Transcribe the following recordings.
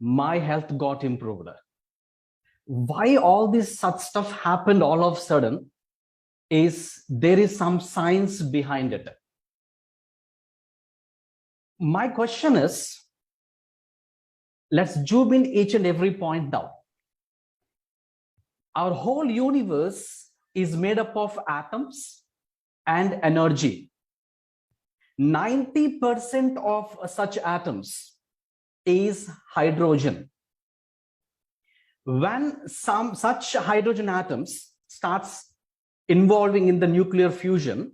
my health got improved. Why all this such stuff happened all of a sudden is there is some science behind it. My question is, let's zoom in each and every point now. Our whole universe is made up of atoms and energy. 90% of such atoms is hydrogen. When some such hydrogen atoms starts involving in the nuclear fusion,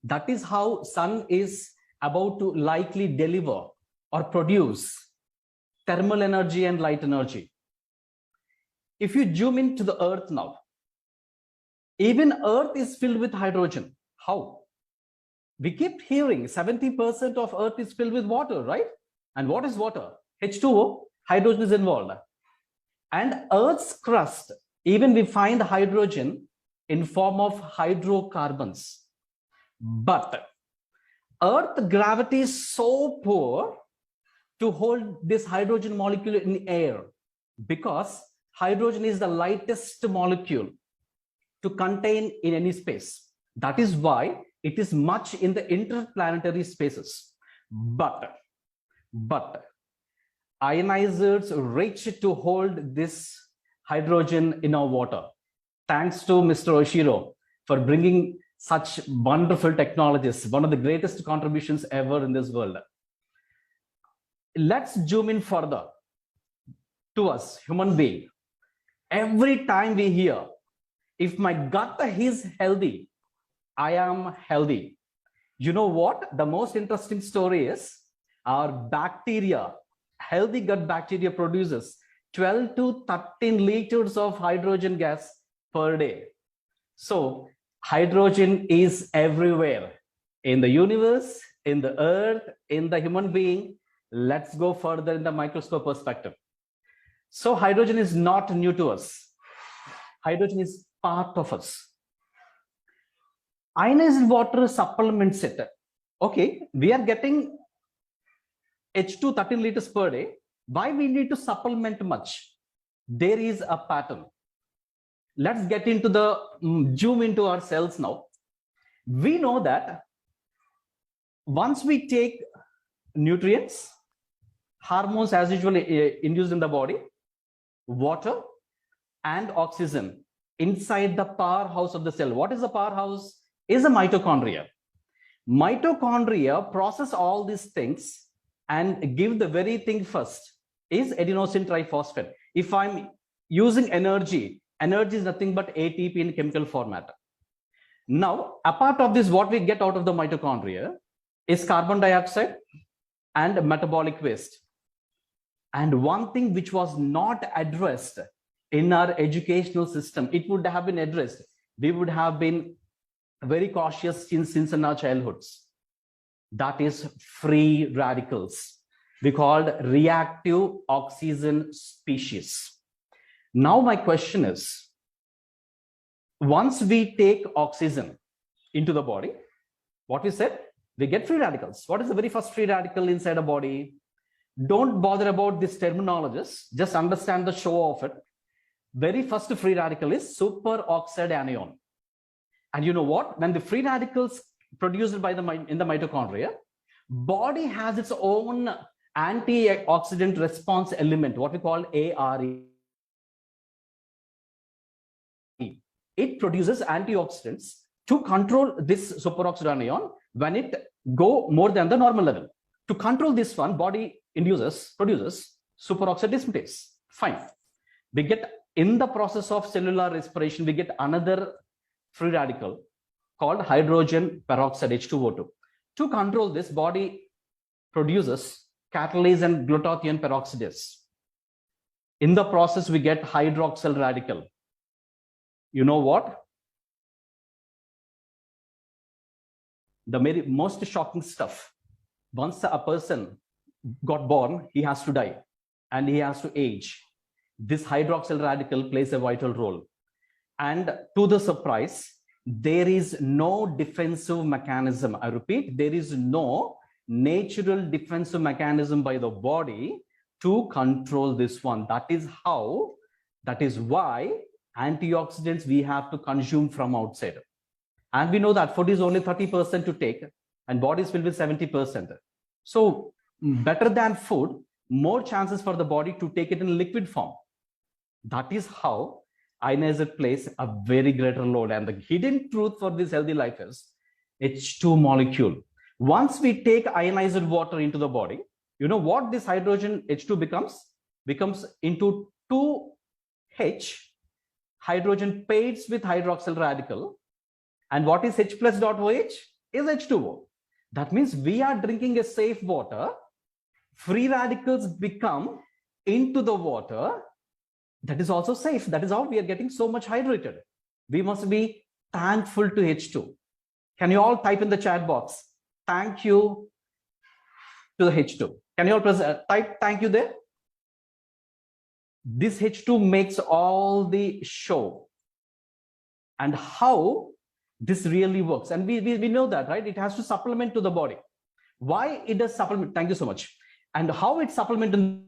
that is how sun is about to likely deliver or produce thermal energy and light energy. If you zoom into the earth now, even earth is filled with hydrogen. How? We keep hearing 70% of earth is filled with water, right? And what is water? H2O, hydrogen is involved. And earth's crust, even we find hydrogen in form of hydrocarbons. But earth gravity is so poor to hold this hydrogen molecule in air, because hydrogen is the lightest molecule to contain in any space. That is why it is much in the interplanetary spaces. But ionizers reach to hold this hydrogen in our water. Thanks to Mr. Oshiro for bringing such wonderful technologies, one of the greatest contributions ever in this world. Let's zoom in further to us, human being. Every time we hear, if my gut is healthy, I am healthy. You know what? The most interesting story is our bacteria, healthy gut bacteria produces 12 to 13 liters of hydrogen gas per day. So hydrogen is everywhere in the universe, in the earth, in the human being. Let's go further in the microscope perspective. So hydrogen is not new to us. Hydrogen is part of us. Ionized water supplements it. Okay, we are getting H2 13 liters per day. Why we need to supplement much? There is a pattern. Let's get into the zoom into our cells now. We know that once we take nutrients, hormones as usually induced in the body, water and oxygen inside the powerhouse of the cell. What is the powerhouse? Is a mitochondria. Mitochondria process all these things and give the very thing first is adenosine triphosphate. If I'm using energy is nothing but ATP in chemical format. Now, apart of this, what we get out of the mitochondria is carbon dioxide and metabolic waste. And one thing which was not addressed in our educational system, it would have been addressed. We would have been very cautious since in our childhoods. That is free radicals. We called reactive oxygen species. Now my question is, once we take oxygen into the body, what we said, we get free radicals. What is the very first free radical inside a body? Don't bother about these terminologies, just understand the show of it. Very first free radical is superoxide anion. And you know what? When the free radicals produced by in the mitochondria, body has its own antioxidant response element, what we call ARE. It produces antioxidants to control this superoxide anion when it go more than the normal level. To control this one, body produces superoxide dismutase. Fine. We get in the process of cellular respiration, we get another free radical called hydrogen peroxide, H2O2. To control this, body produces catalase and glutathione peroxidase. In the process, we get hydroxyl radical. You know what? The most shocking stuff. Once a person got born, he has to die and he has to age. This hydroxyl radical plays a vital role. And to the surprise, there is no defensive mechanism. I repeat, there is no natural defensive mechanism by the body to control this one. That is why antioxidants we have to consume from outside. And we know that food is only 30% to take and body is filled with 70%. So better than food, more chances for the body to take it in liquid form. That is how ionizer plays a very greater role. And the hidden truth for this healthy life is H2 molecule. Once we take ionized water into the body, you know what this hydrogen H2 becomes into 2H, hydrogen pairs with hydroxyl radical. And what is H plus dot OH? Is H2O. That means we are drinking a safe water. Free radicals become into the water. That is also safe. That is how we are getting so much hydrated. We must be thankful to H2. Can you all type in the chat box? Thank you to the H2. Can you all type thank you there? This H2 makes all the show. And how this really works. And we know that, right? It has to supplement to the body. Why it does supplement? Thank you so much. And how it supplements in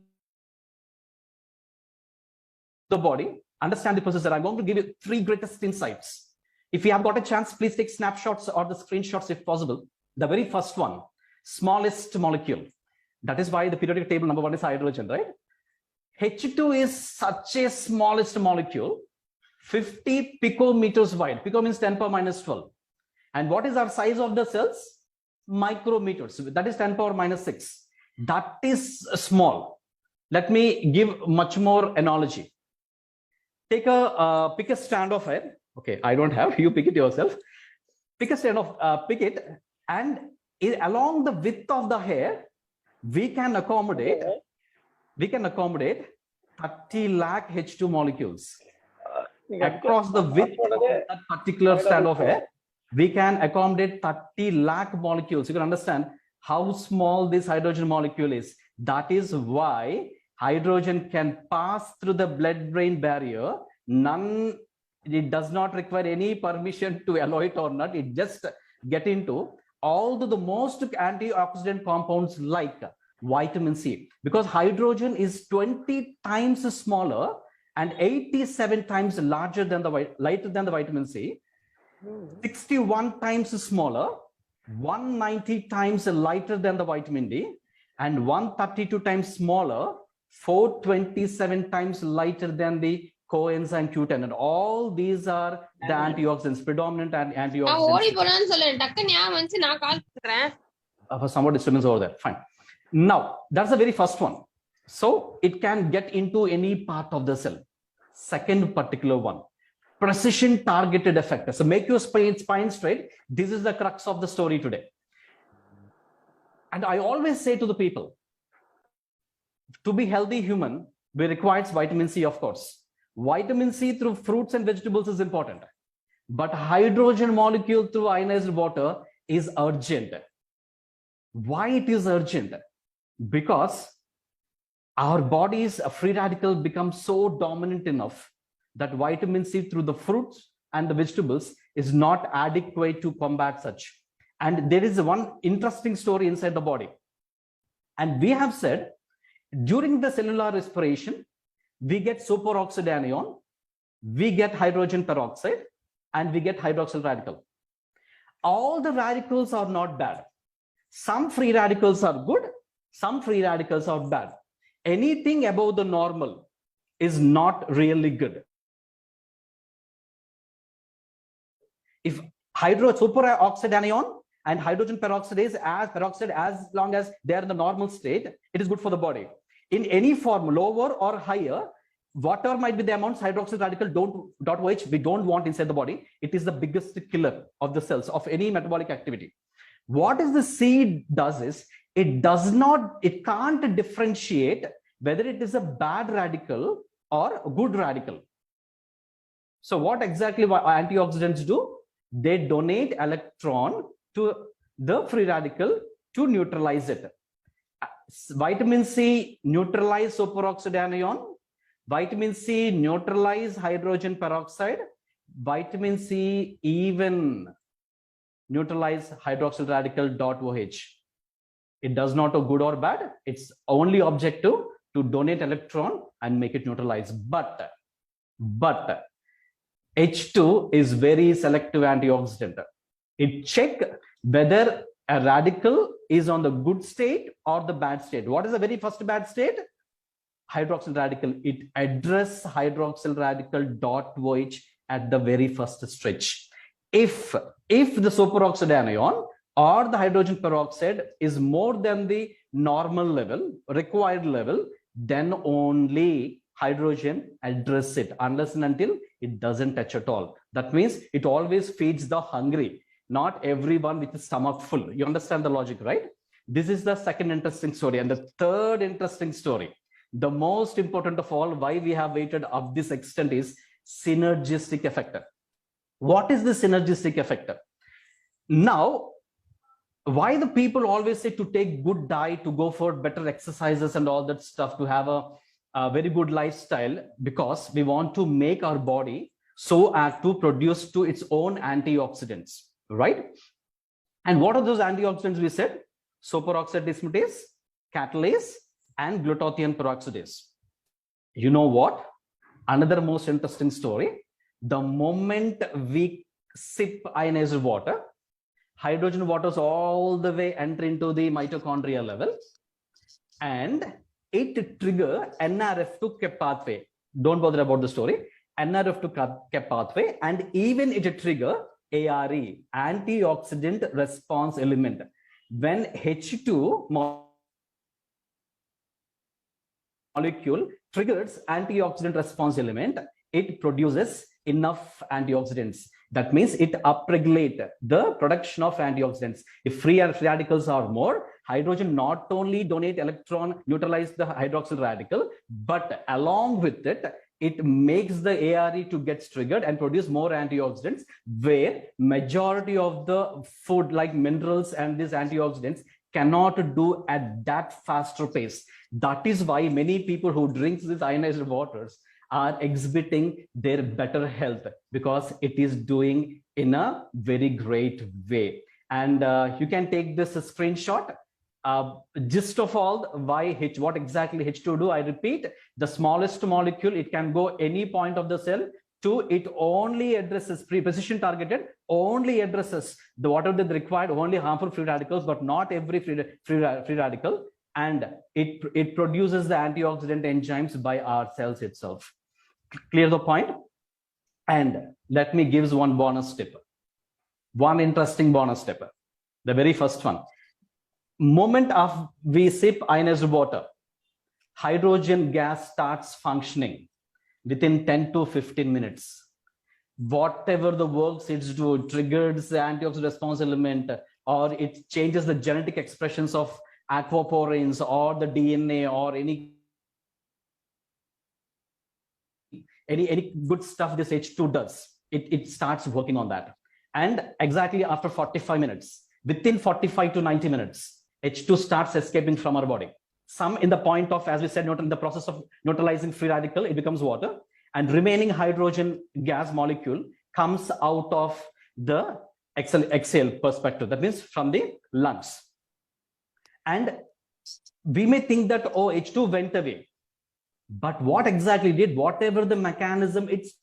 the body, understand the process. I'm going to give you 3 greatest insights. If you have got a chance, please take snapshots or the screenshots if possible. The very first one, smallest molecule. That is why the periodic table number 1 is hydrogen, right? H2 is such a smallest molecule, 50 picometers wide. Pico means 10 power minus 12. And what is our size of the cells? Micrometers. That is 10 power minus 6. That is small. Let me give much more analogy. Take a pick a strand of hair. Okay, I don't have. You pick it yourself. Pick a strand of pick it, and along the width of the hair, we can accommodate 30 lakh H2 molecules. Across the width of that particular strand of hair, we can accommodate 30 lakh molecules. You can understand how small this hydrogen molecule is. That is why hydrogen can pass through the blood-brain barrier. It does not require any permission to allow it or not. It just get into all the most antioxidant compounds like vitamin C, because hydrogen is 20 times smaller and 87 times lighter than the vitamin C, 61 times smaller, 190 times lighter than the vitamin D, and 132 times smaller, 427 times lighter than the coenzyme Q10. And all these are the antioxidants, predominant antioxidants. For somewhat disturbance over there. Fine. Now, that's the very first one. So it can get into any part of the cell. Second particular one, precision targeted effect. So make your spine straight. This is the crux of the story today. And I always say to the people, to be healthy human, we requires vitamin C, of course. Vitamin C through fruits and vegetables is important. But hydrogen molecule through ionized water is urgent. Why it is urgent? Because our body's free radical becomes so dominant enough that vitamin C through the fruits and the vegetables is not adequate to combat such. And there is one interesting story inside the body. And we have said, during the cellular respiration, we get superoxide anion, we get hydrogen peroxide, and we get hydroxyl radical. All the radicals are not bad. Some free radicals are good, some free radicals are bad. Anything above the normal is not really good. If superoxide anion and hydrogen peroxide is as long as they are in the normal state, it is good for the body. In any form, lower or higher, whatever might be the amounts, hydroxyl radical .OH we don't want inside the body. It is the biggest killer of the cells of any metabolic activity. What is the C does is, it can't differentiate whether it is a bad radical or a good radical. So what exactly antioxidants do? They donate electron to the free radical to neutralize it. Vitamin C neutralize superoxide anion. Vitamin C neutralize hydrogen peroxide. Vitamin C even neutralize hydroxyl radical .OH. It does not know good or bad. It's only objective to donate electron and make it neutralize. But H2 is very selective antioxidant. It check whether a radical is on the good state or the bad state. What is the very first bad state? Hydroxyl radical. It address hydroxyl radical dot OH at the very first stretch. If the superoxide anion or the hydrogen peroxide is more than the normal level, required level, then only hydrogen address it, unless and until it doesn't touch at all. That means it always feeds the hungry, not everyone with the stomach full. You understand the logic, right? This is the second interesting story. And the third interesting story, the most important of all, why we have waited up this extent, is synergistic effect. What is the synergistic effect? Now, why the people always say to take good diet, to go for better exercises and all that stuff, to have a very good lifestyle? Because we want to make our body so as to produce to its own antioxidants, right? And what are those antioxidants we said? Superoxide dismutase, catalase, and glutathione peroxidase. You know what? Another most interesting story. The moment we sip ionized water, hydrogen waters all the way enter into the mitochondria level, and it trigger NRF2 pathway. Don't bother about the story. NRF2 pathway, and even it trigger ARE, antioxidant response element. When H2 molecule triggers antioxidant response element, it produces enough antioxidants. That means it upregulates the production of antioxidants. If free radicals are more, hydrogen not only donate electron, neutralize the hydroxyl radical, but along with it, it makes the ARE to get triggered and produce more antioxidants, where majority of the food like minerals and these antioxidants cannot do at that faster pace. That is why many people who drink these ionized waters are exhibiting their better health, because it is doing in a very great way. And you can take this screenshot. Gist of all, what exactly H2 do, I repeat, the smallest molecule, it can go any point of the cell to, it only addresses precision targeted, only addresses the whatever they required, only harmful free radicals, but not every free radical. And it produces the antioxidant enzymes by our cells itself. Clear the point? And let me give one bonus tip. One interesting bonus tip. The very first one. Moment of we sip ionized water, hydrogen gas starts functioning within 10 to 15 minutes. Whatever the works it's do, triggers the antioxidant response element, or it changes the genetic expressions of aquaporins or the DNA or any good stuff this H2 does. It starts working on that. And exactly after 45 minutes, within 45 to 90 minutes, H2 starts escaping from our body. Some in the point of, as we said, in the process of neutralizing free radical, it becomes water, and remaining hydrogen gas molecule comes out of the exhale perspective. That means from the lungs. And we may think that, oh, H2 went away. But what exactly did, whatever the mechanism it's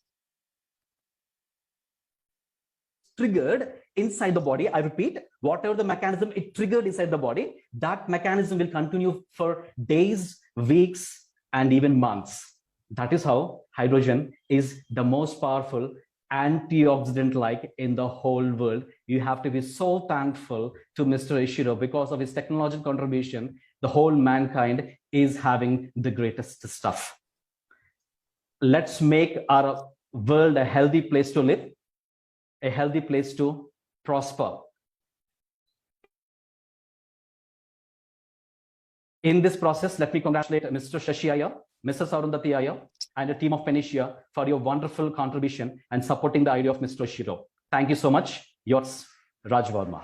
triggered inside the body, I repeat, whatever the mechanism it triggered inside the body, that mechanism will continue for days, weeks, and even months. That is how hydrogen is the most powerful antioxidant like in the whole world. You have to be so thankful to Mr. Ishiro. Because of his technological contribution, the whole mankind is having the greatest stuff. Let's make our world a healthy place to live, a healthy place to prosper. In this process, let me congratulate Mr. Shashi Iyer, Mrs. Arundhati Iyer, and the team of Penicia for your wonderful contribution and supporting the idea of Mr. Ishiro. Thank you so much. Yours, Raj Verma.